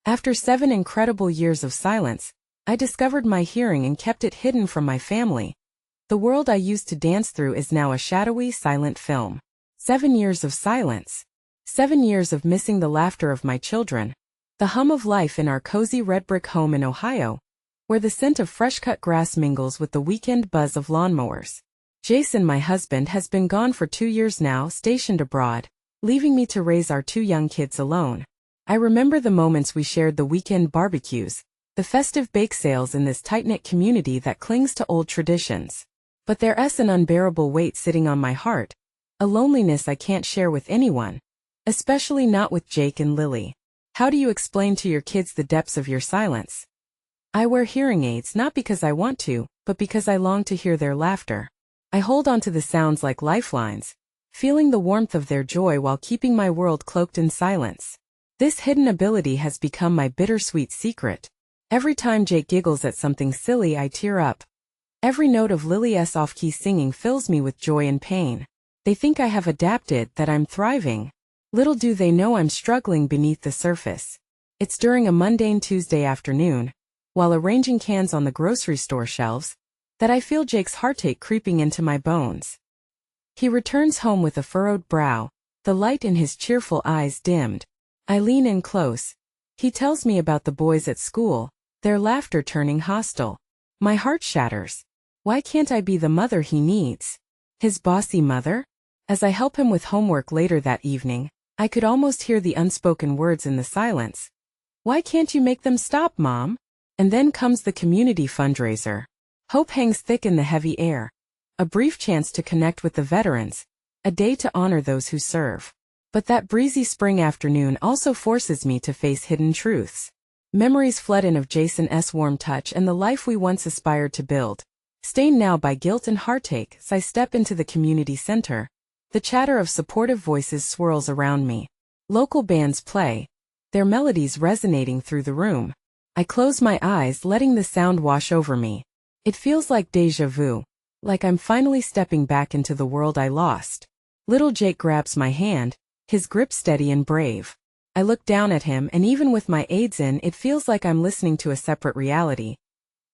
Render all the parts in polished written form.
After 7 incredible years of silence, I discovered my hearing and kept it hidden from my family. The world I used to dance through is now a shadowy, silent film. 7 years of silence. 7 years of missing the laughter of my children. The hum of life in our cozy red brick home in Ohio, where the scent of fresh-cut grass mingles with the weekend buzz of lawnmowers. Jason, my husband, has been gone for 2 years now, stationed abroad, leaving me to raise our 2 young kids alone. I remember the moments we shared, the weekend barbecues, the festive bake sales in this tight-knit community that clings to old traditions. But there's an unbearable weight sitting on my heart, a loneliness I can't share with anyone, especially not with Jake and Lily. How do you explain to your kids the depths of your silence? I wear hearing aids not because I want to, but because I long to hear their laughter. I hold on to the sounds like lifelines, feeling the warmth of their joy while keeping my world cloaked in silence. This hidden ability has become my bittersweet secret. Every time Jake giggles at something silly, I tear up. Every note of Lily's off-key singing fills me with joy and pain. They think I have adapted, that I'm thriving. Little do they know I'm struggling beneath the surface. It's during a mundane Tuesday afternoon, while arranging cans on the grocery store shelves, that I feel Jake's heartache creeping into my bones. He returns home with a furrowed brow, the light in his cheerful eyes dimmed. I lean in close. He tells me about the boys at school, their laughter turning hostile. My heart shatters. Why can't I be the mother he needs? His bossy mother? As I help him with homework later that evening, I could almost hear the unspoken words in the silence. Why can't you make them stop, Mom? And then comes the community fundraiser. Hope hangs thick in the heavy air. A brief chance to connect with the veterans, a day to honor those who serve. But that breezy spring afternoon also forces me to face hidden truths. Memories flood in of Jason's warm touch and the life we once aspired to build. Stained now by guilt and heartache, as I step into the community center, the chatter of supportive voices swirls around me. Local bands play, their melodies resonating through the room. I close my eyes, letting the sound wash over me. It feels like déjà vu, like I'm finally stepping back into the world I lost. Little Jake grabs my hand, his grip steady and brave. I look down at him, and even with my aids in, it feels like I'm listening to a separate reality.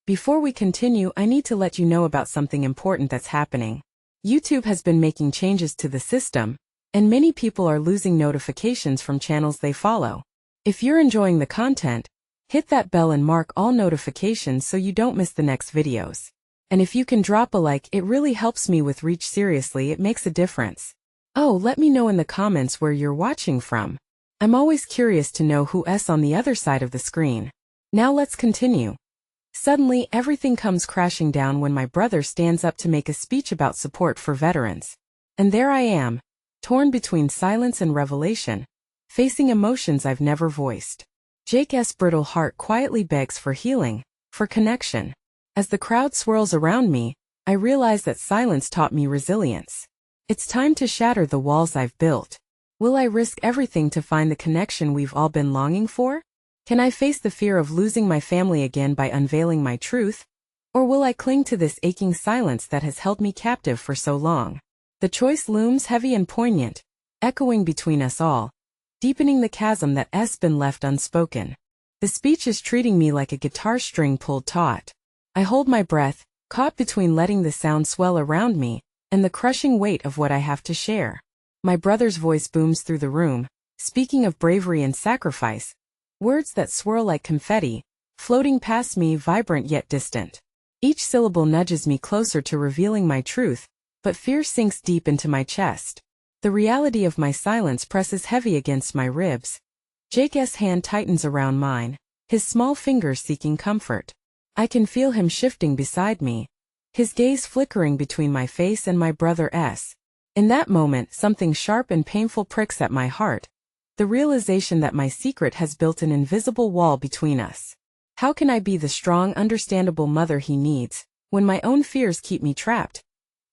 Before we continue, I need to let you know about something important that's happening. YouTube has been making changes to the system, and many people are losing notifications from channels they follow. If you're enjoying the content, hit that bell and mark all notifications so you don't miss the next videos. And if you can drop a like, it really helps me with reach. Seriously, it makes a difference. Oh, let me know in the comments where you're watching from. I'm always curious to know who's on the other side of the screen. Now let's continue. Suddenly, everything comes crashing down when my brother stands up to make a speech about support for veterans. And there I am, torn between silence and revelation, facing emotions I've never voiced. Jake's brittle heart quietly begs for healing, for connection. As the crowd swirls around me, I realize that silence taught me resilience. It's time to shatter the walls I've built. Will I risk everything to find the connection we've all been longing for? Can I face the fear of losing my family again by unveiling my truth? Or will I cling to this aching silence that has held me captive for so long? The choice looms heavy and poignant, echoing between us all, deepening the chasm that's been left unspoken. The speech is treating me like a guitar string pulled taut. I hold my breath, caught between letting the sound swell around me and the crushing weight of what I have to share. My brother's voice booms through the room, speaking of bravery and sacrifice, words that swirl like confetti, floating past me, vibrant yet distant. Each syllable nudges me closer to revealing my truth, but fear sinks deep into my chest. The reality of my silence presses heavy against my ribs. Jake's hand tightens around mine, his small fingers seeking comfort. I can feel him shifting beside me, his gaze flickering between my face and my brother's. In that moment, something sharp and painful pricks at my heart, the realization that my secret has built an invisible wall between us. How can I be the strong, understandable mother he needs, when my own fears keep me trapped?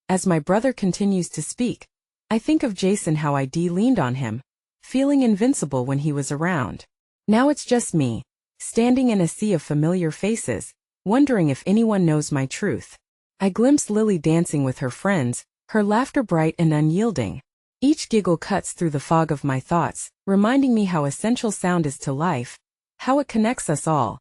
As my brother continues to speak, I think of Jason, how I leaned on him, feeling invincible when he was around. Now it's just me, standing in a sea of familiar faces, wondering if anyone knows my truth. I glimpse Lily dancing with her friends, her laughter bright and unyielding. Each giggle cuts through the fog of my thoughts, reminding me how essential sound is to life, how it connects us all.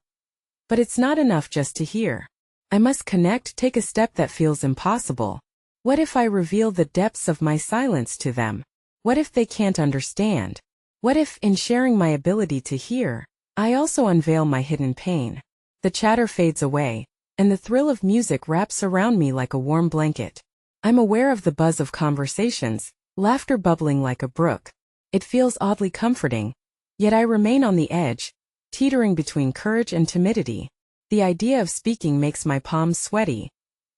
But it's not enough just to hear. I must connect, take a step that feels impossible. What if I reveal the depths of my silence to them? What if they can't understand? What if, in sharing my ability to hear, I also unveil my hidden pain? The chatter fades away, and the thrill of music wraps around me like a warm blanket. I'm aware of the buzz of conversations, laughter bubbling like a brook. It feels oddly comforting, yet I remain on the edge, teetering between courage and timidity. The idea of speaking makes my palms sweaty,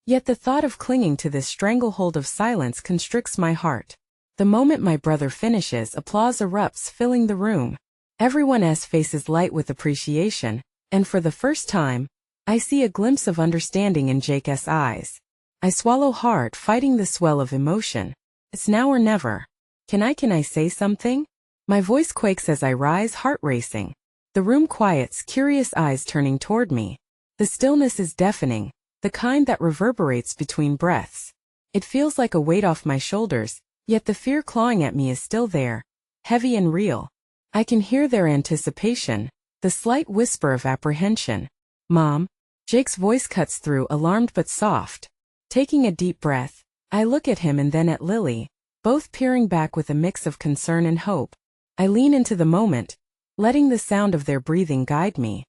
yet the thought of clinging to this stranglehold of silence constricts my heart. The moment my brother finishes, applause erupts, filling the room. Everyone's faces light with appreciation, and for the first time, I see a glimpse of understanding in Jake's eyes. I swallow hard, fighting the swell of emotion. It's now or never. Can I say something? My voice quakes as I rise, heart racing. The room quiets, curious eyes turning toward me. The stillness is deafening, the kind that reverberates between breaths. It feels like a weight off my shoulders, yet the fear clawing at me is still there, heavy and real. I can hear their anticipation, the slight whisper of apprehension. Mom? Jake's voice cuts through, alarmed but soft. Taking a deep breath, I look at him and then at Lily, both peering back with a mix of concern and hope. I lean into the moment, letting the sound of their breathing guide me.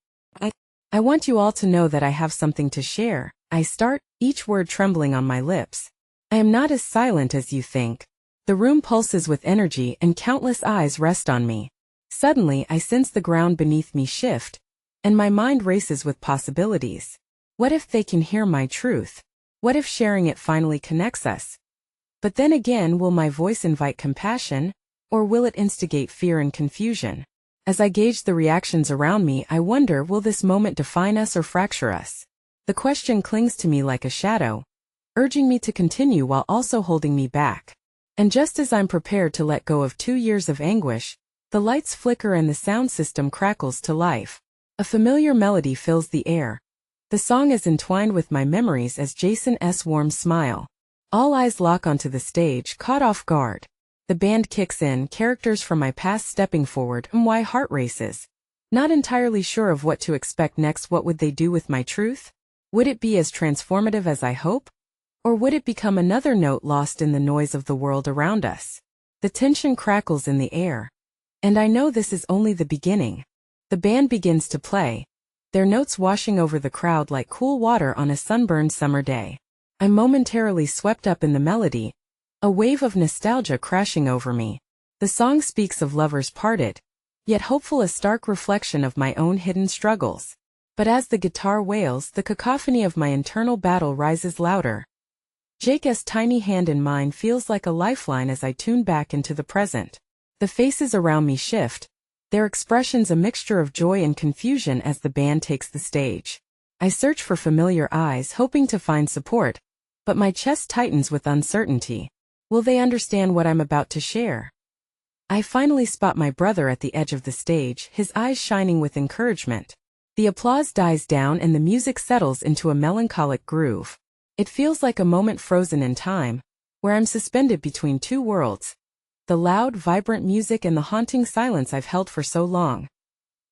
I want you all to know that I have something to share. I start, each word trembling on my lips. I am not as silent as you think. The room pulses with energy and countless eyes rest on me. Suddenly, I sense the ground beneath me shift, and my mind races with possibilities. What if they can hear my truth? What if sharing it finally connects us? But then again, will my voice invite compassion, or will it instigate fear and confusion? As I gauge the reactions around me, I wonder, will this moment define us or fracture us? The question clings to me like a shadow, urging me to continue while also holding me back. And just as I'm prepared to let go of 2 years of anguish, the lights flicker and the sound system crackles to life. A familiar melody fills the air. The song is entwined with my memories as Jason's warm smile. All eyes lock onto the stage, caught off guard. The band kicks in, characters from my past stepping forward, and my heart races. Not entirely sure of what to expect next. What would they do with my truth? Would it be as transformative as I hope? Or would it become another note lost in the noise of the world around us? The tension crackles in the air. And I know this is only the beginning. The band begins to play, their notes washing over the crowd like cool water on a sunburned summer day. I'm momentarily swept up in the melody, a wave of nostalgia crashing over me. The song speaks of lovers parted, yet hopeful, a stark reflection of my own hidden struggles. But as the guitar wails, the cacophony of my internal battle rises louder. Jake's tiny hand in mine feels like a lifeline as I tune back into the present. The faces around me shift, their expressions a mixture of joy and confusion as the band takes the stage. I search for familiar eyes, hoping to find support, but my chest tightens with uncertainty. Will they understand what I'm about to share? I finally spot my brother at the edge of the stage, his eyes shining with encouragement. The applause dies down and the music settles into a melancholic groove. It feels like a moment frozen in time, where I'm suspended between two worlds. The loud, vibrant music and the haunting silence I've held for so long.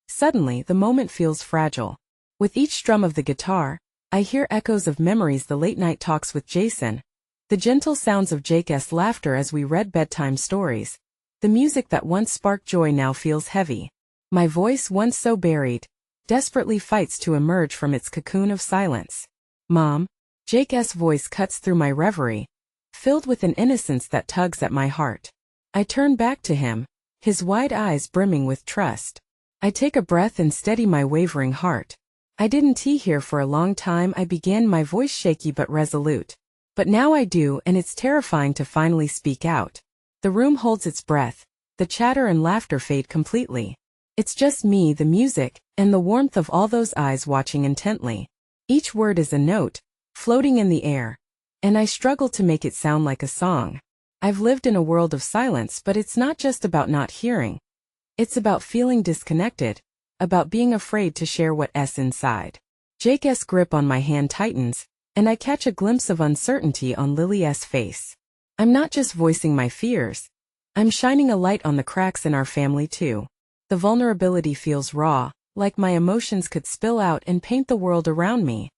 Suddenly, the moment feels fragile. With each strum of the guitar, I hear echoes of memories, the late-night talks with Jason, the gentle sounds of Jake's laughter as we read bedtime stories. The music that once sparked joy now feels heavy. My voice, once so buried, desperately fights to emerge from its cocoon of silence. Mom? Jake's voice cuts through my reverie, filled with an innocence that tugs at my heart. I turn back to him, his wide eyes brimming with trust. I take a breath and steady my wavering heart. I didn't hear for a long time, I began, my voice shaky but resolute. But now I do, and it's terrifying to finally speak out. The room holds its breath, the chatter and laughter fade completely. It's just me, the music, and the warmth of all those eyes watching intently. Each word is a note, floating in the air, and I struggle to make it sound like a song. I've lived in a world of silence, but it's not just about not hearing. It's about feeling disconnected, about being afraid to share what's inside. Jake's grip on my hand tightens, and I catch a glimpse of uncertainty on Lily's face. I'm not just voicing my fears. I'm shining a light on the cracks in our family too. The vulnerability feels raw, like my emotions could spill out and paint the world around me.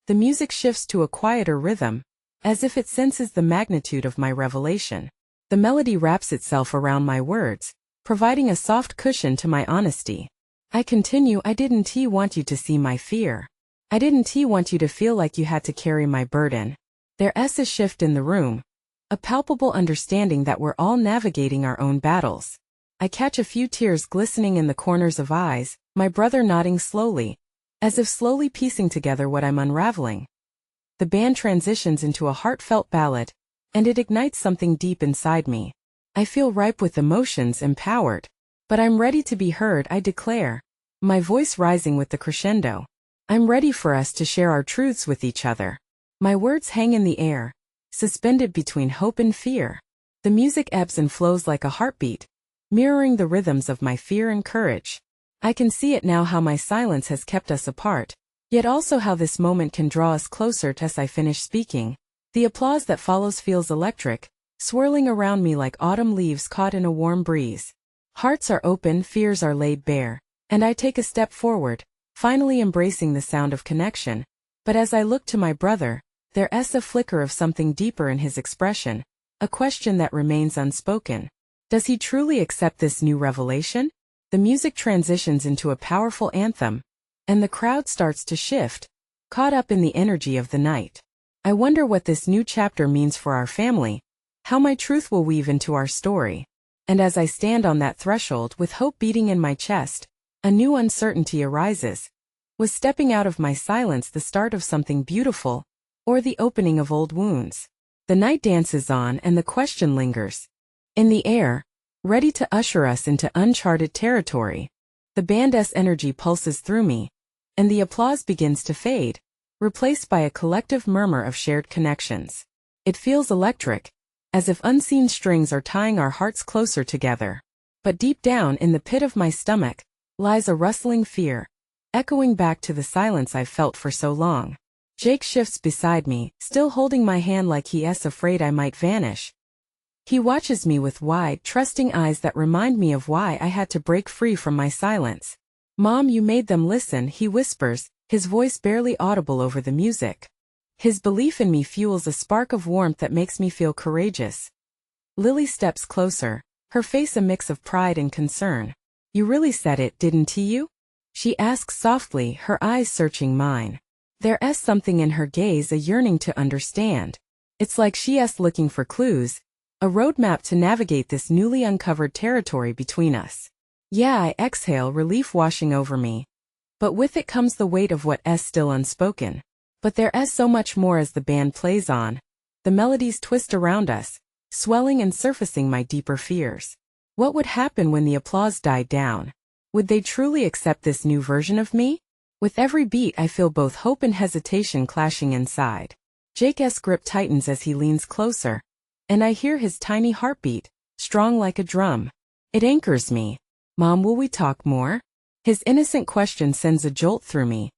The music shifts to a quieter rhythm, as if it senses the magnitude of my revelation. The melody wraps itself around my words, providing a soft cushion to my honesty. I continue, I didn't want you to see my fear. I didn't want you to feel like you had to carry my burden. There's a shift in the room, a palpable understanding that we're all navigating our own battles. I catch a few tears glistening in the corners of eyes, my brother nodding slowly, as if slowly piecing together what I'm unraveling. The band transitions into a heartfelt ballad, and it ignites something deep inside me. I feel ripe with emotions, empowered. But I'm ready to be heard, I declare, my voice rising with the crescendo. I'm ready for us to share our truths with each other. My words hang in the air, suspended between hope and fear. The music ebbs and flows like a heartbeat, mirroring the rhythms of my fear and courage. I can see it now, how my silence has kept us apart, yet also how this moment can draw us closer. As I finish speaking, the applause that follows feels electric, swirling around me like autumn leaves caught in a warm breeze. Hearts are open, fears are laid bare, and I take a step forward, finally embracing the sound of connection. But as I look to my brother, there's a flicker of something deeper in his expression, a question that remains unspoken. Does he truly accept this new revelation? The music transitions into a powerful anthem, and the crowd starts to shift, caught up in the energy of the night. I wonder what this new chapter means for our family, how my truth will weave into our story. And as I stand on that threshold with hope beating in my chest, a new uncertainty arises. Was stepping out of my silence the start of something beautiful, or the opening of old wounds? The night dances on and the question lingers in the air, ready to usher us into uncharted territory. The band's energy pulses through me, and the applause begins to fade, replaced by a collective murmur of shared connections. It feels electric, as if unseen strings are tying our hearts closer together. But deep down in the pit of my stomach lies a rustling fear, echoing back to the silence I've felt for so long. Jake shifts beside me, still holding my hand like he's afraid I might vanish. He watches me with wide, trusting eyes that remind me of why I had to break free from my silence. "Mom, you made them listen," he whispers, his voice barely audible over the music. His belief in me fuels a spark of warmth that makes me feel courageous. Lily steps closer, her face a mix of pride and concern. "You really said it, didn't you?" she asks softly, her eyes searching mine. There's something in her gaze, a yearning to understand. It's like she's looking for clues, a roadmap to navigate this newly uncovered territory between us. Yeah, I exhale, relief washing over me. But with it comes the weight of what's still unspoken. But there's so much more as the band plays on. The melodies twist around us, swelling and surfacing my deeper fears. What would happen when the applause died down? Would they truly accept this new version of me? With every beat I feel both hope and hesitation clashing inside. Jake's grip tightens as he leans closer, and I hear his tiny heartbeat, strong like a drum. It anchors me. "Mom, will we talk more?" His innocent question sends a jolt through me,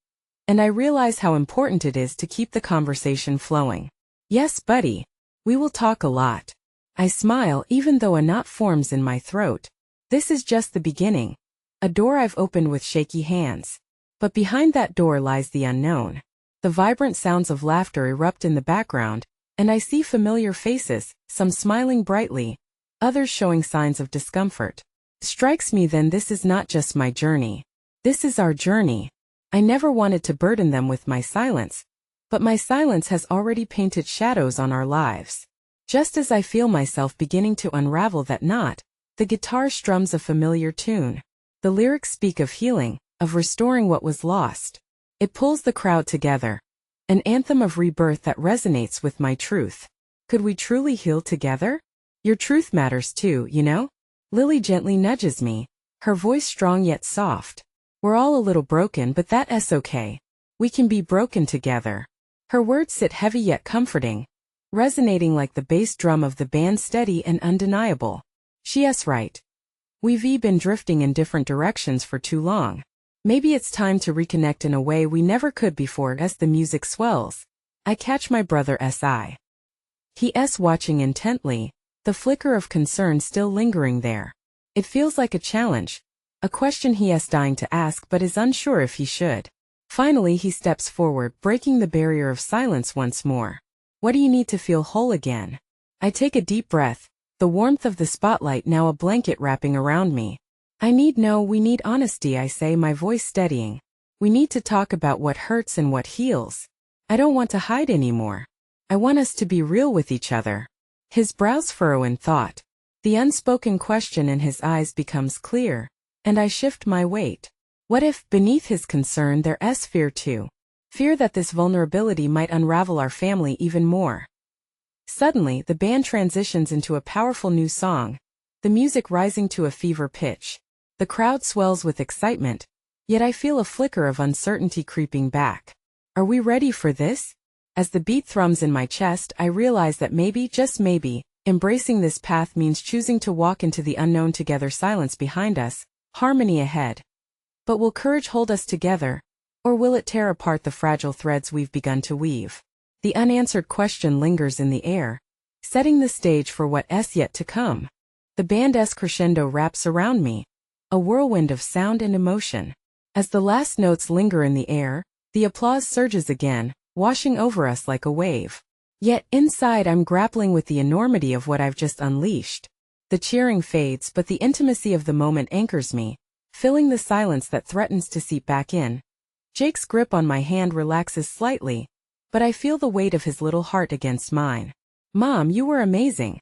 and I realize how important it is to keep the conversation flowing. "Yes, buddy. We will talk a lot." I smile even though a knot forms in my throat. This is just the beginning, a door I've opened with shaky hands. But behind that door lies the unknown. The vibrant sounds of laughter erupt in the background, and I see familiar faces, some smiling brightly, others showing signs of discomfort. It strikes me then this is not just my journey. This is our journey. I never wanted to burden them with my silence, but my silence has already painted shadows on our lives. Just as I feel myself beginning to unravel that knot, the guitar strums a familiar tune. The lyrics speak of healing, of restoring what was lost. It pulls the crowd together, an anthem of rebirth that resonates with my truth. Could we truly heal together? Your truth matters too, you know? Lily gently nudges me, her voice strong yet soft. We're all a little broken, but that's okay. We can be broken together. Her words sit heavy yet comforting, resonating like the bass drum of the band, steady and undeniable. She's right. We've been drifting in different directions for too long. Maybe it's time to reconnect in a way we never could before. As the music swells, I catch my brother's eye. He's watching intently, the flicker of concern still lingering there. It feels like a challenge, a question he is dying to ask but is unsure if he should. Finally he steps forward, breaking the barrier of silence once more. What do you need to feel whole again? I take a deep breath, the warmth of the spotlight now a blanket wrapping around me. We need honesty, I say, my voice steadying. We need to talk about what hurts and what heals. I don't want to hide anymore. I want us to be real with each other. His brows furrow in thought. The unspoken question in his eyes becomes clear, and I shift my weight. What if, beneath his concern, there's fear too? Fear that this vulnerability might unravel our family even more. Suddenly, the band transitions into a powerful new song, the music rising to a fever pitch. The crowd swells with excitement, yet I feel a flicker of uncertainty creeping back. Are we ready for this? As the beat thrums in my chest, I realize that maybe, just maybe, embracing this path means choosing to walk into the unknown together, silence behind us, harmony ahead. But will courage hold us together, or will it tear apart the fragile threads we've begun to weave? The unanswered question lingers in the air, setting the stage for what's yet to come. The band's crescendo wraps around me, a whirlwind of sound and emotion. As the last notes linger in the air, the applause surges again, washing over us like a wave. Yet, inside I'm grappling with the enormity of what I've just unleashed. The cheering fades, but the intimacy of the moment anchors me, filling the silence that threatens to seep back in. Jake's grip on my hand relaxes slightly, but I feel the weight of his little heart against mine. Mom, you were amazing,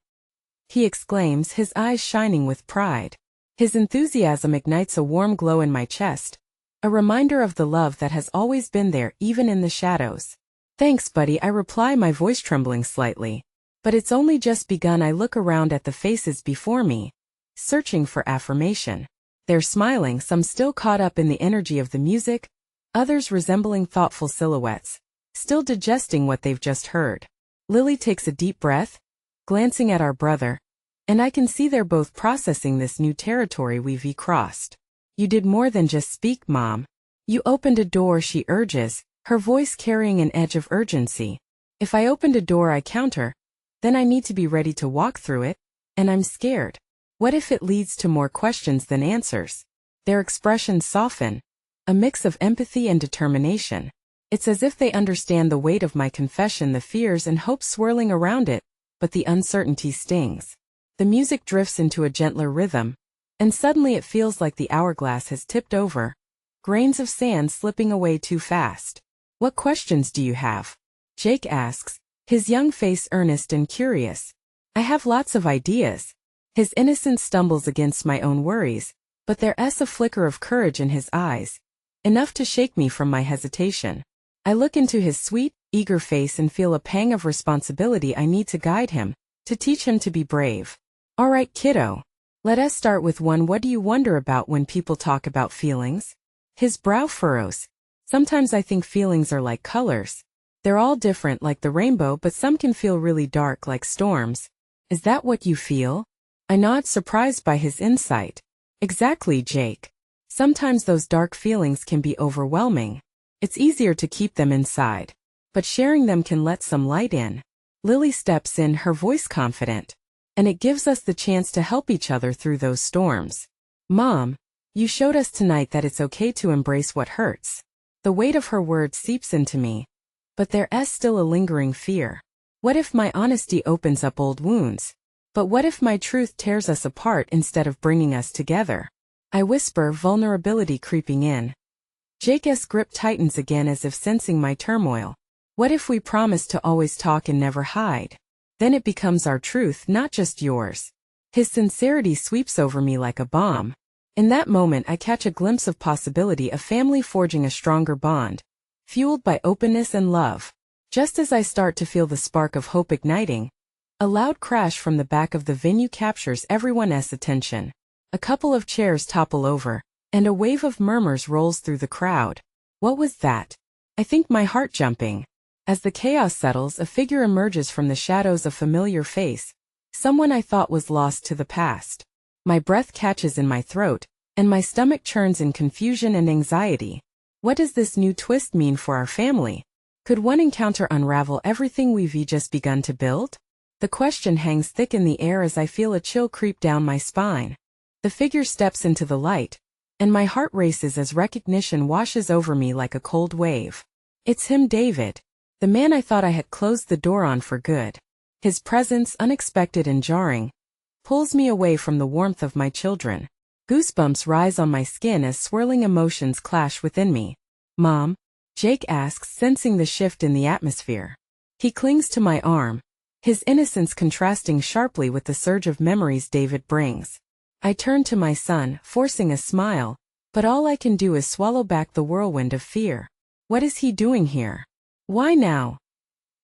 he exclaims, his eyes shining with pride. His enthusiasm ignites a warm glow in my chest, a reminder of the love that has always been there, even in the shadows. Thanks, buddy, I reply, my voice trembling slightly. But it's only just begun. I look around at the faces before me, searching for affirmation. They're smiling, some still caught up in the energy of the music, others resembling thoughtful silhouettes, still digesting what they've just heard. Lily takes a deep breath, glancing at our brother, and I can see they're both processing this new territory we've crossed. You did more than just speak, Mom. You opened a door, she urges, her voice carrying an edge of urgency. If I opened a door, I counter, then I need to be ready to walk through it, and I'm scared. What if it leads to more questions than answers? Their expressions soften, a mix of empathy and determination. It's as if they understand the weight of my confession, the fears and hopes swirling around it, but the uncertainty stings. The music drifts into a gentler rhythm, and suddenly it feels like the hourglass has tipped over, grains of sand slipping away too fast. What questions do you have? Jake asks, his young face earnest and curious. I have lots of ideas. His innocence stumbles against my own worries, but there's a flicker of courage in his eyes, enough to shake me from my hesitation. I look into his sweet, eager face and feel a pang of responsibility. I need to guide him, to teach him to be brave. All right, kiddo. Let us start with one. What do you wonder about when people talk about feelings? His brow furrows. Sometimes I think feelings are like colors. They're all different, like the rainbow, but some can feel really dark, like storms. Is that what you feel? I nod, surprised by his insight. Exactly, Jake. Sometimes those dark feelings can be overwhelming. It's easier to keep them inside, but sharing them can let some light in. Lily steps in, her voice confident, and it gives us the chance to help each other through those storms. Mom, you showed us tonight that it's okay to embrace what hurts. The weight of her words seeps into me, but there's still a lingering fear. What if my honesty opens up old wounds? But what if my truth tears us apart instead of bringing us together? I whisper, vulnerability creeping in. Jake's grip tightens again as if sensing my turmoil. What if we promise to always talk and never hide? Then it becomes our truth, not just yours. His sincerity sweeps over me like a bomb. In that moment I catch a glimpse of possibility, a family forging a stronger bond, fueled by openness and love. Just as I start to feel the spark of hope igniting, a loud crash from the back of the venue captures everyone's attention. A couple of chairs topple over, and a wave of murmurs rolls through the crowd. What was that? I think my heart jumping. As the chaos settles, a figure emerges from the shadows, a familiar face, someone I thought was lost to the past. My breath catches in my throat, and my stomach churns in confusion and anxiety. What does this new twist mean for our family? Could one encounter unravel everything we've just begun to build? The question hangs thick in the air as I feel a chill creep down my spine. The figure steps into the light, and my heart races as recognition washes over me like a cold wave. It's him, David. The man I thought I had closed the door on for good. His presence, unexpected and jarring, pulls me away from the warmth of my children. Goosebumps rise on my skin as swirling emotions clash within me. Mom? Jake asks, sensing the shift in the atmosphere. He clings to my arm, his innocence contrasting sharply with the surge of memories David brings. I turn to my son, forcing a smile, but all I can do is swallow back the whirlwind of fear. What is he doing here? Why now?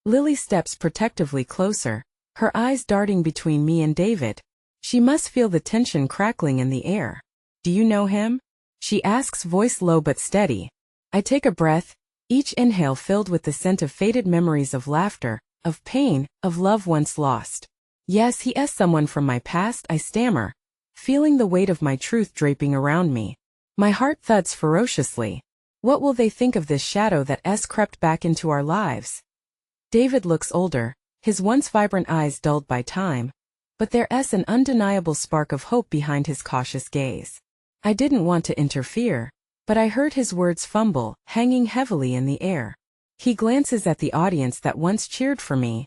Lily steps protectively closer, her eyes darting between me and David. She must feel the tension crackling in the air. Do you know him? She asks, voice low but steady. I take a breath, each inhale filled with the scent of faded memories of laughter, of pain, of love once lost. Yes, he is someone from my past, I stammer, feeling the weight of my truth draping around me. My heart thuds ferociously. What will they think of this shadow that has crept back into our lives? David looks older, his once vibrant eyes dulled by time, but there is an undeniable spark of hope behind his cautious gaze. I didn't want to interfere, but I heard his words fumble, hanging heavily in the air. He glances at the audience that once cheered for me.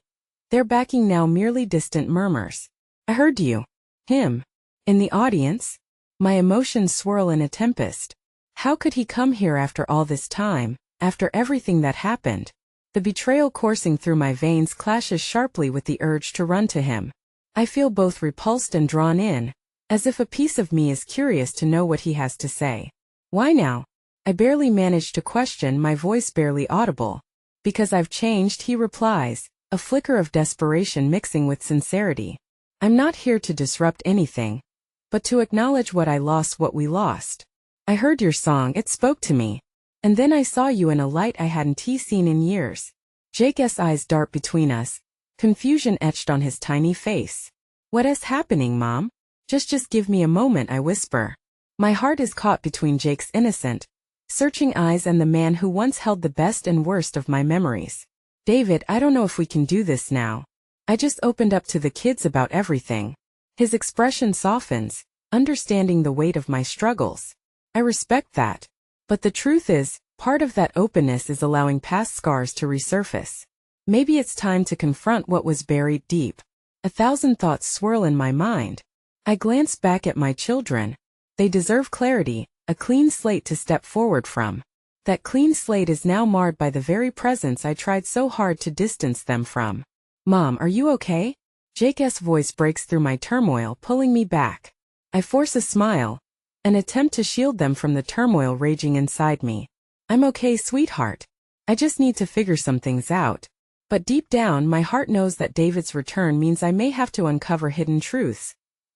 Their backing now merely distant murmurs. I heard you. Him. In the audience? My emotions swirl in a tempest. How could he come here after all this time, after everything that happened? The betrayal coursing through my veins clashes sharply with the urge to run to him. I feel both repulsed and drawn in, as if a piece of me is curious to know what he has to say. Why now? I barely manage to question, my voice barely audible. Because I've changed, he replies, a flicker of desperation mixing with sincerity. I'm not here to disrupt anything, but to acknowledge what I lost, what we lost. I heard your song, it spoke to me. And then I saw you in a light I hadn't seen in years. Jake's eyes dart between us, confusion etched on his tiny face. What is happening, Mom? Just give me a moment, I whisper. My heart is caught between Jake's innocent, searching eyes and the man who once held the best and worst of my memories. David, I don't know if we can do this now. I just opened up to the kids about everything. His expression softens, understanding the weight of my struggles. I respect that. But the truth is, part of that openness is allowing past scars to resurface. Maybe it's time to confront what was buried deep. 1,000 thoughts swirl in my mind. I glance back at my children. They deserve clarity, a clean slate to step forward from. That clean slate is now marred by the very presence I tried so hard to distance them from. Mom, are you okay? Jake's voice breaks through my turmoil, pulling me back. I force a smile, an attempt to shield them from the turmoil raging inside me. I'm okay, sweetheart. I just need to figure some things out. But deep down, my heart knows that David's return means I may have to uncover hidden truths.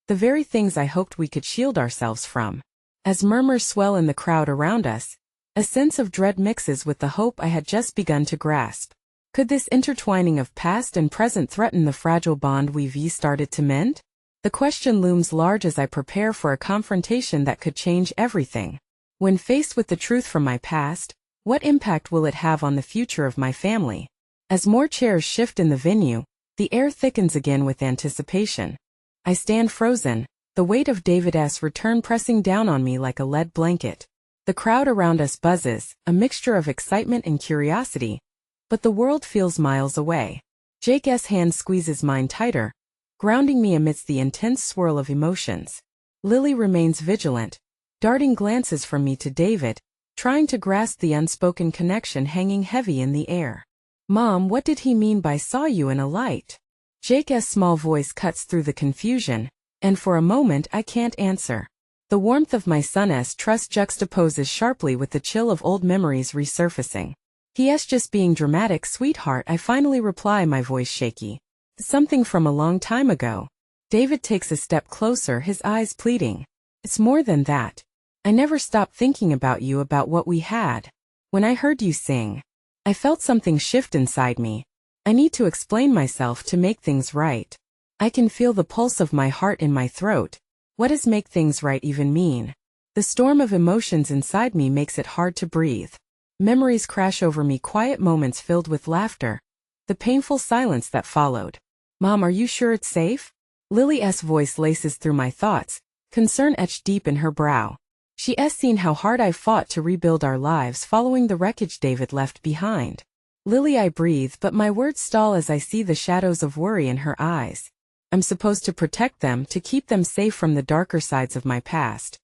The very things I hoped we could shield ourselves from. As murmurs swell in the crowd around us, a sense of dread mixes with the hope I had just begun to grasp. Could this intertwining of past and present threaten the fragile bond we've started to mend? The question looms large as I prepare for a confrontation that could change everything. When faced with the truth from my past, what impact will it have on the future of my family? As more chairs shift in the venue, the air thickens again with anticipation. I stand frozen, the weight of David's return pressing down on me like a lead blanket. The crowd around us buzzes, a mixture of excitement and curiosity, but the world feels miles away. Jake's hand squeezes mine tighter, grounding me amidst the intense swirl of emotions. Lily remains vigilant, darting glances from me to David, trying to grasp the unspoken connection hanging heavy in the air. Mom, what did he mean by saw you in a light? Jake's small voice cuts through the confusion, and for a moment I can't answer. The warmth of my son's trust juxtaposes sharply with the chill of old memories resurfacing. He is just being dramatic, sweetheart, I finally reply, my voice shaky. Something from a long time ago. David takes a step closer, his eyes pleading. It's more than that. I never stopped thinking about you, about what we had. When I heard you sing, I felt something shift inside me. I need to explain myself to make things right. I can feel the pulse of my heart in my throat. What does make things right even mean? The storm of emotions inside me makes it hard to breathe. Memories crash over me, quiet moments filled with laughter. The painful silence that followed. Mom, are you sure it's safe? Lily's voice laces through my thoughts, concern etched deep in her brow. She's seen how hard I've fought to rebuild our lives following the wreckage David left behind. Lily, I breathe, but my words stall as I see the shadows of worry in her eyes. I'm supposed to protect them, to keep them safe from the darker sides of my past.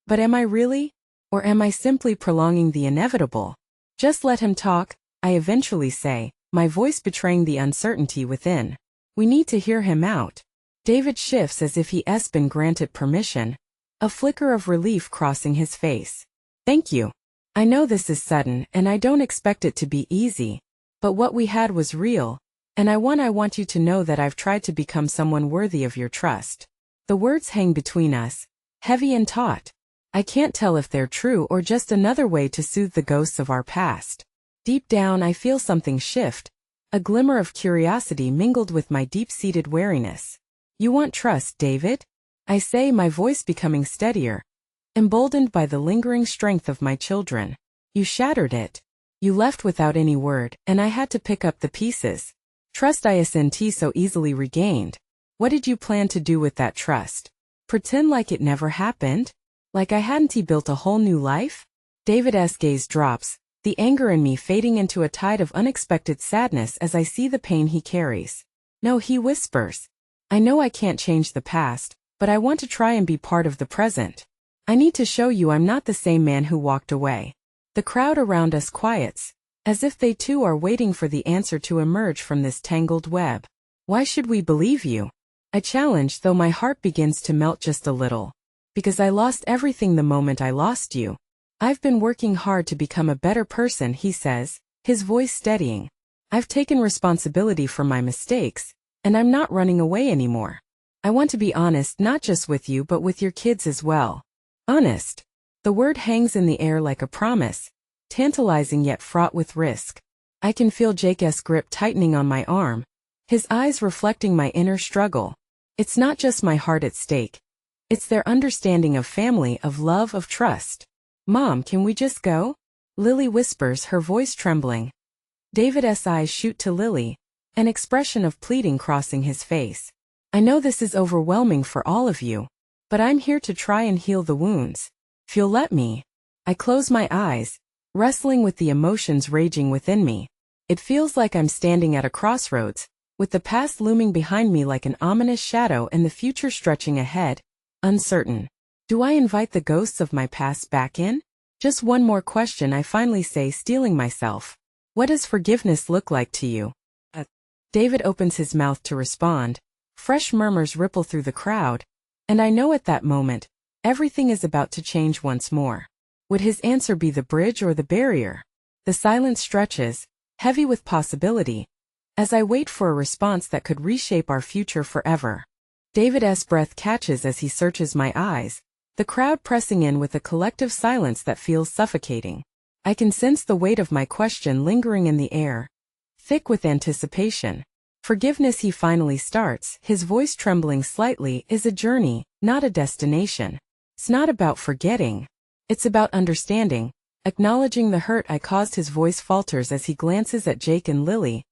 But am I really? Or am I simply prolonging the inevitable? Just let him talk, I eventually say, my voice betraying the uncertainty within. We need to hear him out. David shifts as if he's been granted permission, a flicker of relief crossing his face. Thank you. I know this is sudden and I don't expect it to be easy, but what we had was real, and I want you to know that I've tried to become someone worthy of your trust. The words hang between us, heavy and taut. I can't tell if they're true or just another way to soothe the ghosts of our past. Deep down I feel something shift, a glimmer of curiosity mingled with my deep-seated wariness. You want trust, David? I say, my voice becoming steadier, emboldened by the lingering strength of my children. You shattered it. You left without any word, and I had to pick up the pieces. Trust isn't so easily regained. What did you plan to do with that trust? Pretend like it never happened? Like I hadn't built a whole new life? David's gaze drops, the anger in me fading into a tide of unexpected sadness as I see the pain he carries. No, he whispers. I know I can't change the past, but I want to try and be part of the present. I need to show you I'm not the same man who walked away. The crowd around us quiets, as if they too are waiting for the answer to emerge from this tangled web. Why should we believe you? I challenge, though my heart begins to melt just a little. Because I lost everything the moment I lost you. I've been working hard to become a better person, he says, his voice steadying. I've taken responsibility for my mistakes, and I'm not running away anymore. I want to be honest, not just with you but with your kids as well. Honest. The word hangs in the air like a promise, tantalizing yet fraught with risk. I can feel Jake's grip tightening on my arm, his eyes reflecting my inner struggle. It's not just my heart at stake. It's their understanding of family, of love, of trust. Mom, can we just go? Lily whispers, her voice trembling. David's eyes shoot to Lily, an expression of pleading crossing his face. I know this is overwhelming for all of you, but I'm here to try and heal the wounds. If you'll let me. I close my eyes, wrestling with the emotions raging within me. It feels like I'm standing at a crossroads, with the past looming behind me like an ominous shadow and the future stretching ahead, uncertain. Do I invite the ghosts of my past back in? Just one more question, I finally say, steeling myself. What does forgiveness look like to you? David opens his mouth to respond. Fresh murmurs ripple through the crowd, and I know at that moment, everything is about to change once more. Would his answer be the bridge or the barrier? The silence stretches, heavy with possibility, as I wait for a response that could reshape our future forever. David's breath catches as he searches my eyes, the crowd pressing in with a collective silence that feels suffocating. I can sense the weight of my question lingering in the air, thick with anticipation. Forgiveness, he finally starts, his voice trembling slightly, is a journey, not a destination. It's not about forgetting. It's about understanding, acknowledging the hurt I caused. His voice falters as he glances at Jake and Lily,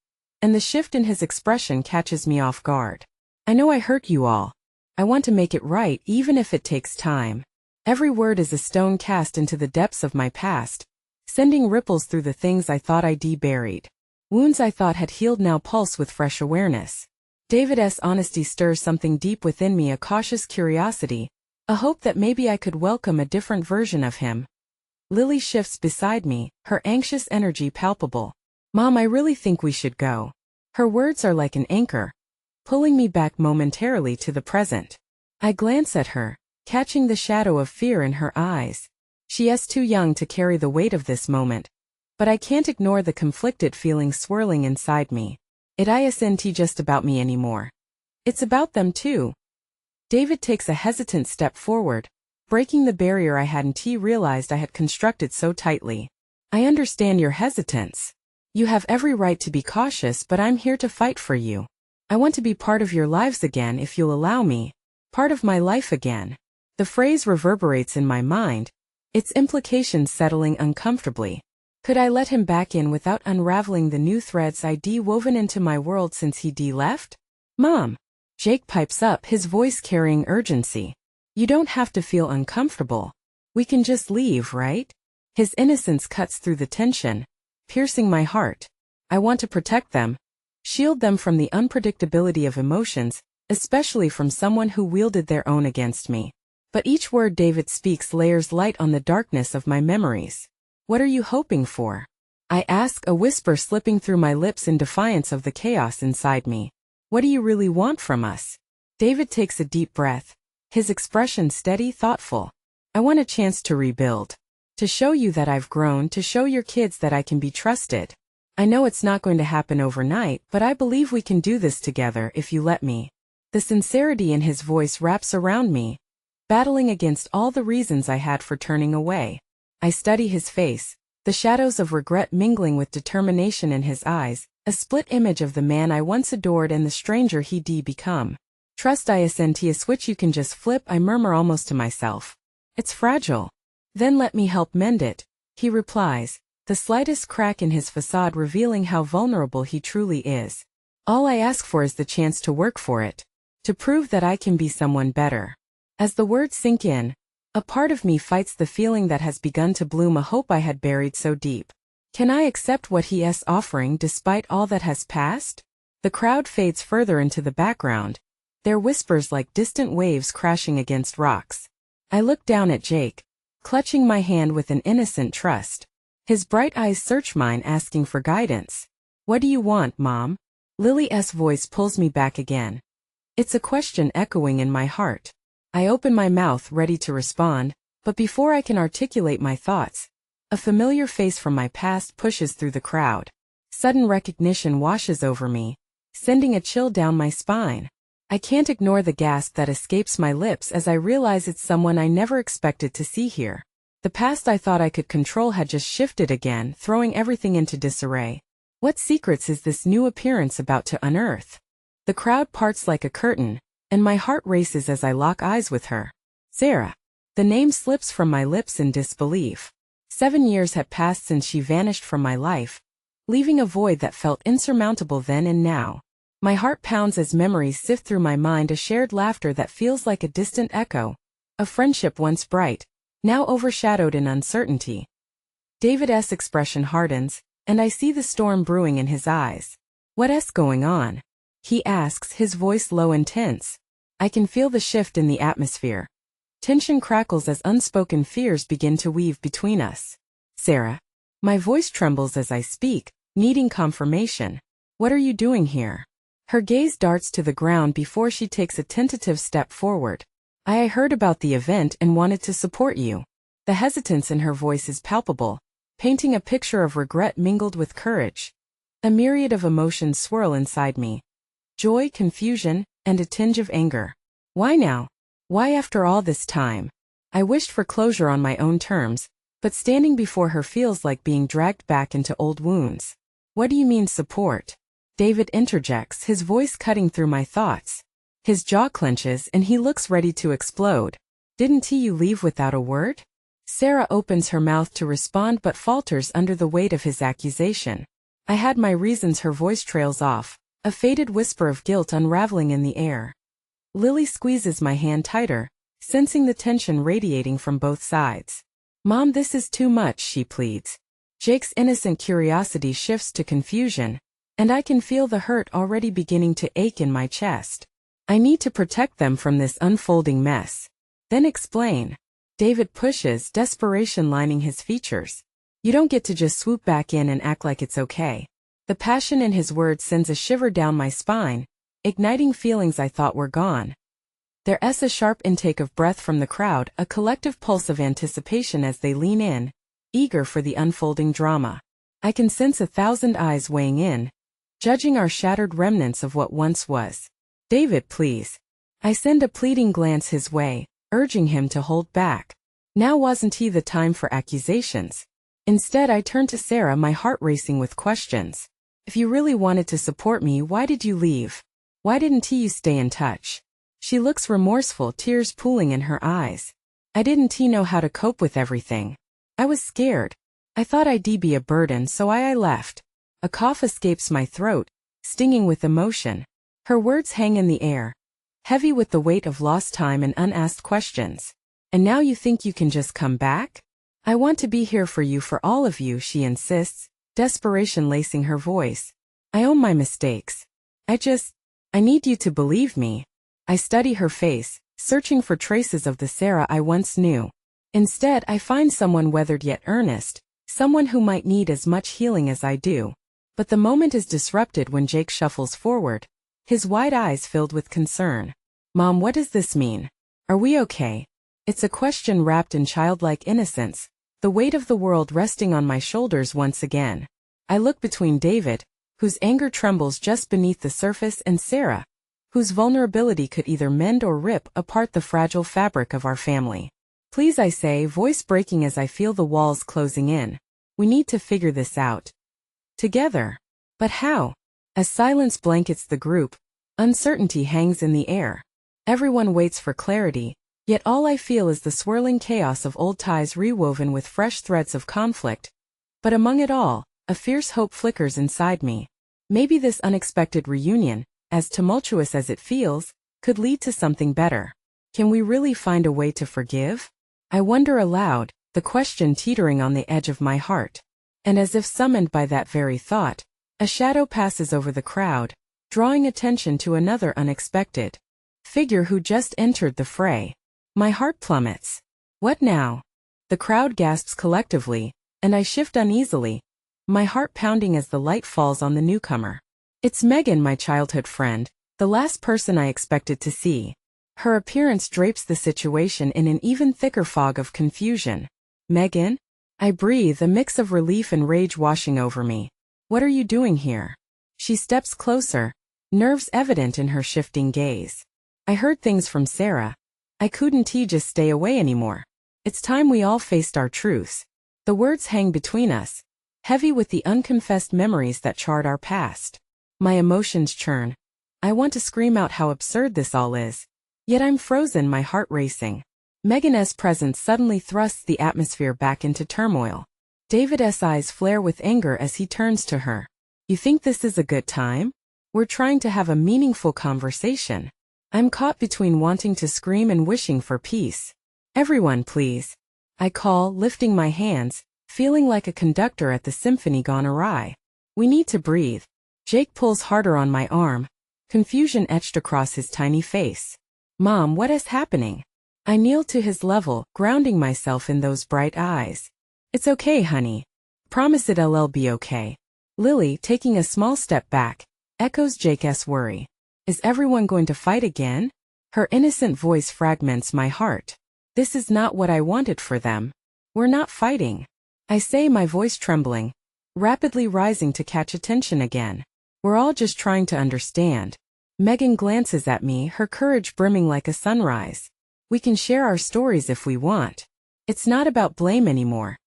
and the shift in his expression catches me off guard. I know I hurt you all. I want to make it right, even if it takes time. Every word is a stone cast into the depths of my past, sending ripples through the things I thought I'd buried. Wounds I thought had healed now pulse with fresh awareness. David's honesty stirs something deep within me, a cautious curiosity, a hope that maybe I could welcome a different version of him. Lily shifts beside me, her anxious energy palpable. Mom, I really think we should go. Her words are like an anchor, pulling me back momentarily to the present. I glance at her, catching the shadow of fear in her eyes. She is too young to carry the weight of this moment, but I can't ignore the conflicted feelings swirling inside me. It isn't just about me anymore. It's about them too. David takes a hesitant step forward, breaking the barrier I hadn't realized I had constructed so tightly. I understand your hesitance. You have every right to be cautious, but I'm here to fight for you. I want to be part of your lives again, if you'll allow me. Part of my life again. The phrase reverberates in my mind, its implications settling uncomfortably. Could I let him back in without unraveling the new threads I'd woven into my world since he'd left? Mom! Jake pipes up, his voice carrying urgency. You don't have to feel uncomfortable. We can just leave, right? His innocence cuts through the tension, piercing my heart. I want to protect them, shield them from the unpredictability of emotions, especially from someone who wielded their own against me. But each word David speaks layers light on the darkness of my memories. What are you hoping for? I ask, a whisper slipping through my lips in defiance of the chaos inside me. What do you really want from us? David takes a deep breath, his expression steady, thoughtful. I want a chance to rebuild. To show you that I've grown, to show your kids that I can be trusted. I know it's not going to happen overnight, but I believe we can do this together if you let me. The sincerity in his voice wraps around me, battling against all the reasons I had for turning away. I study his face, the shadows of regret mingling with determination in his eyes, a split image of the man I once adored and the stranger he'd become. Trust isn't a switch you can just flip, I murmur almost to myself. It's fragile. Then let me help mend it, he replies, the slightest crack in his facade revealing how vulnerable he truly is. All I ask for is the chance to work for it, to prove that I can be someone better. As the words sink in, a part of me fights the feeling that has begun to bloom, a hope I had buried so deep. Can I accept what he is offering despite all that has passed? The crowd fades further into the background, their whispers like distant waves crashing against rocks. I look down at Jake, clutching my hand with an innocent trust. His bright eyes search mine, asking for guidance. What do you want, Mom? Lily's voice pulls me back again. It's a question echoing in my heart. I open my mouth ready to respond, but before I can articulate my thoughts, a familiar face from my past pushes through the crowd. Sudden recognition washes over me, sending a chill down my spine. I can't ignore the gasp that escapes my lips as I realize it's someone I never expected to see here. The past I thought I could control had just shifted again, throwing everything into disarray. What secrets is this new appearance about to unearth? The crowd parts like a curtain, and my heart races as I lock eyes with her. Sarah. The name slips from my lips in disbelief. 7 years had passed since she vanished from my life, leaving a void that felt insurmountable then and now. My heart pounds as memories sift through my mind, a shared laughter that feels like a distant echo, a friendship once bright, now overshadowed in uncertainty. David's expression hardens, and I see the storm brewing in his eyes. What's going on? He asks, his voice low and tense. I can feel the shift in the atmosphere. Tension crackles as unspoken fears begin to weave between us. Sarah. My voice trembles as I speak, needing confirmation. What are you doing here? Her gaze darts to the ground before she takes a tentative step forward. I heard about the event and wanted to support you. The hesitance in her voice is palpable, painting a picture of regret mingled with courage. A myriad of emotions swirl inside me. Joy, confusion, and a tinge of anger. Why now? Why after all this time? I wished for closure on my own terms, but standing before her feels like being dragged back into old wounds. What do you mean support? David interjects, his voice cutting through my thoughts. His jaw clenches and he looks ready to explode. Didn't you leave without a word? Sarah opens her mouth to respond but falters under the weight of his accusation. I had my reasons, her voice trails off, a faded whisper of guilt unraveling in the air. Lily squeezes my hand tighter, sensing the tension radiating from both sides. Mom, this is too much, she pleads. Jake's innocent curiosity shifts to confusion, and I can feel the hurt already beginning to ache in my chest. I need to protect them from this unfolding mess. Then explain. David pushes, desperation lining his features. You don't get to just swoop back in and act like it's okay. The passion in his words sends a shiver down my spine, igniting feelings I thought were gone. There's a sharp intake of breath from the crowd, a collective pulse of anticipation as they lean in, eager for the unfolding drama. I can sense 1,000 eyes weighing in, judging our shattered remnants of what once was. David, please. I send a pleading glance his way, urging him to hold back. Now wasn't the time for accusations. Instead, I turn to Sarah, my heart racing with questions. If you really wanted to support me, why did you leave? Why didn't you stay in touch? She looks remorseful, tears pooling in her eyes. I didn't know how to cope with everything. I was scared. I thought I'd be a burden, so I left. A cough escapes my throat, stinging with emotion. Her words hang in the air, heavy with the weight of lost time and unasked questions. And now you think you can just come back? I want to be here for you, for all of you, she insists, desperation lacing her voice. I own my mistakes. I need you to believe me. I study her face, searching for traces of the Sarah I once knew. Instead, I find someone weathered yet earnest, someone who might need as much healing as I do. But the moment is disrupted when Jake shuffles forward, his wide eyes filled with concern. Mom, what does this mean? Are we okay? It's a question wrapped in childlike innocence, the weight of the world resting on my shoulders once again. I look between David, whose anger trembles just beneath the surface, and Sarah, whose vulnerability could either mend or rip apart the fragile fabric of our family. Please, I say, voice breaking as I feel the walls closing in. We need to figure this out. Together. But how? As silence blankets the group, uncertainty hangs in the air. Everyone waits for clarity, yet all I feel is the swirling chaos of old ties rewoven with fresh threads of conflict. But among it all, a fierce hope flickers inside me. Maybe this unexpected reunion, as tumultuous as it feels, could lead to something better. Can we really find a way to forgive? I wonder aloud, the question teetering on the edge of my heart. And as if summoned by that very thought, a shadow passes over the crowd, drawing attention to another unexpected figure who just entered the fray. My heart plummets. What now? The crowd gasps collectively, and I shift uneasily, my heart pounding as the light falls on the newcomer. It's Megan, my childhood friend, the last person I expected to see. Her appearance drapes the situation in an even thicker fog of confusion. Megan? I breathe, a mix of relief and rage washing over me. What are you doing here? She steps closer, nerves evident in her shifting gaze. I heard things from Sarah. I couldn't just stay away anymore. It's time we all faced our truths. The words hang between us, heavy with the unconfessed memories that charred our past. My emotions churn. I want to scream out how absurd this all is. Yet I'm frozen, my heart racing. Megan's presence suddenly thrusts the atmosphere back into turmoil. David's eyes flare with anger as he turns to her. You think this is a good time? We're trying to have a meaningful conversation. I'm caught between wanting to scream and wishing for peace. Everyone, please. I call, lifting my hands, feeling like a conductor at the symphony gone awry. We need to breathe. Jake pulls harder on my arm, confusion etched across his tiny face. Mom, what is happening? I kneel to his level, grounding myself in those bright eyes. It's okay, honey. Promise it'll be okay. Lily, taking a small step back, echoes Jake's worry. Is everyone going to fight again? Her innocent voice fragments my heart. This is not what I wanted for them. We're not fighting. I say, my voice trembling, rapidly rising to catch attention again. We're all just trying to understand. Megan glances at me, her courage brimming like a sunrise. We can share our stories if we want. It's not about blame anymore.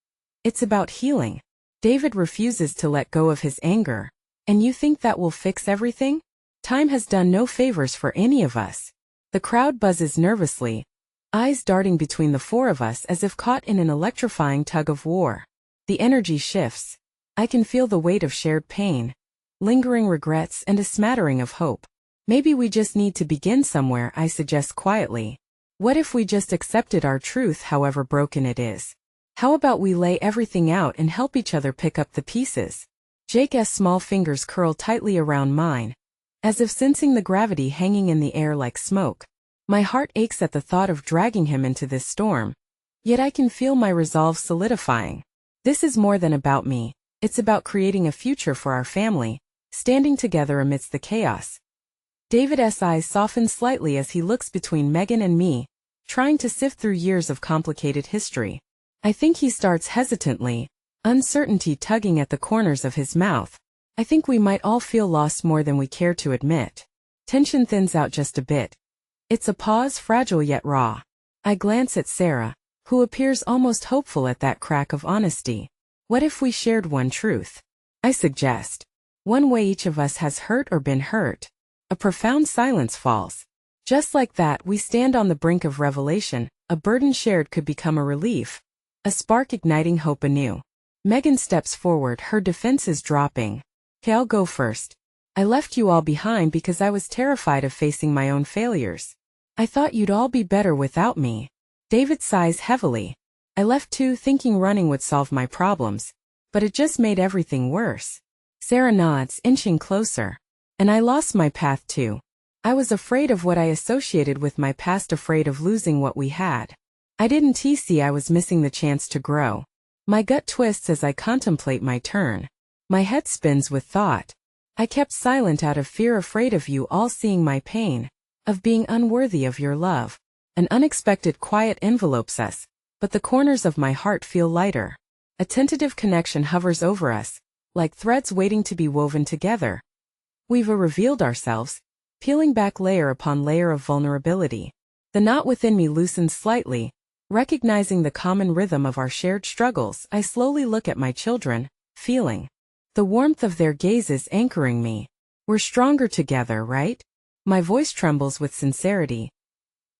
It's about healing. David refuses to let go of his anger. And you think that will fix everything? Time has done no favors for any of us. The crowd buzzes nervously, eyes darting between the four of us as if caught in an electrifying tug of war. The energy shifts. I can feel the weight of shared pain, lingering regrets, and a smattering of hope. Maybe we just need to begin somewhere, I suggest quietly. What if we just accepted our truth, however broken it is? How about we lay everything out and help each other pick up the pieces? Jake's small fingers curl tightly around mine, as if sensing the gravity hanging in the air like smoke. My heart aches at the thought of dragging him into this storm. Yet I can feel my resolve solidifying. This is more than about me. It's about creating a future for our family, standing together amidst the chaos. David's eyes soften slightly as he looks between Megan and me, trying to sift through years of complicated history. I think he starts hesitantly, uncertainty tugging at the corners of his mouth. I think we might all feel lost more than we care to admit. Tension thins out just a bit. It's a pause, fragile yet raw. I glance at Sarah, who appears almost hopeful at that crack of honesty. What if we shared one truth? I suggest. One way each of us has hurt or been hurt. A profound silence falls. Just like that, we stand on the brink of revelation. A burden shared could become a relief, a spark igniting hope anew. Megan steps forward, her defenses dropping. Okay, I'll go first. I left you all behind because I was terrified of facing my own failures. I thought you'd all be better without me. David sighs heavily. I left too, thinking running would solve my problems, but it just made everything worse. Sarah nods, inching closer. And I lost my path too. I was afraid of what I associated with my past, afraid of losing what we had. I didn't see I was missing the chance to grow. My gut twists as I contemplate my turn. My head spins with thought. I kept silent out of fear, afraid of you all seeing my pain, of being unworthy of your love. An unexpected quiet envelopes us, but the corners of my heart feel lighter. A tentative connection hovers over us, like threads waiting to be woven together. We've revealed ourselves, peeling back layer upon layer of vulnerability. The knot within me loosens slightly, recognizing the common rhythm of our shared struggles. I slowly look at my children, feeling the warmth of their gazes anchoring me. We're stronger together, right? My voice trembles with sincerity.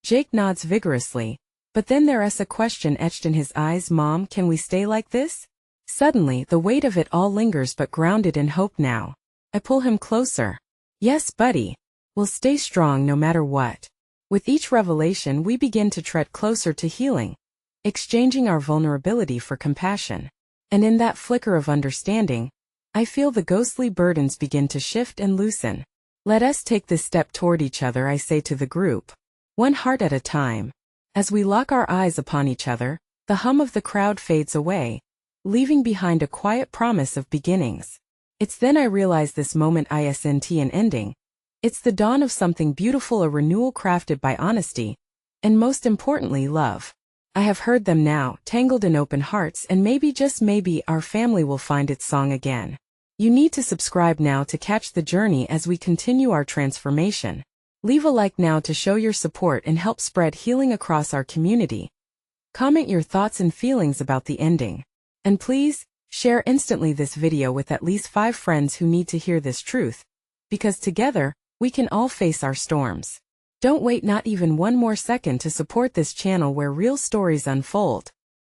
Jake nods vigorously, but then there's a question etched in his eyes. Mom, can we stay like this? Suddenly, the weight of it all lingers, but grounded in hope now. I pull him closer. Yes, buddy. We'll stay strong no matter what. With each revelation, we begin to tread closer to healing, exchanging our vulnerability for compassion. And in that flicker of understanding, I feel the ghostly burdens begin to shift and loosen. Let us take this step toward each other, I say to the group. One heart at a time. As we lock our eyes upon each other, the hum of the crowd fades away, leaving behind a quiet promise of beginnings. It's then I realize this moment isn't an ending. It's the dawn of something beautiful, a renewal crafted by honesty, and most importantly, love. I have heard them now, tangled in open hearts, and maybe, just maybe, our family will find its song again. You need to subscribe now to catch the journey as we continue our transformation. Leave a like now to show your support and help spread healing across our community. Comment your thoughts and feelings about the ending. And please, share instantly this video with at least 5 friends who need to hear this truth. Because together, we can all face our storms. Don't wait not even one more second to support this channel where real stories unfold.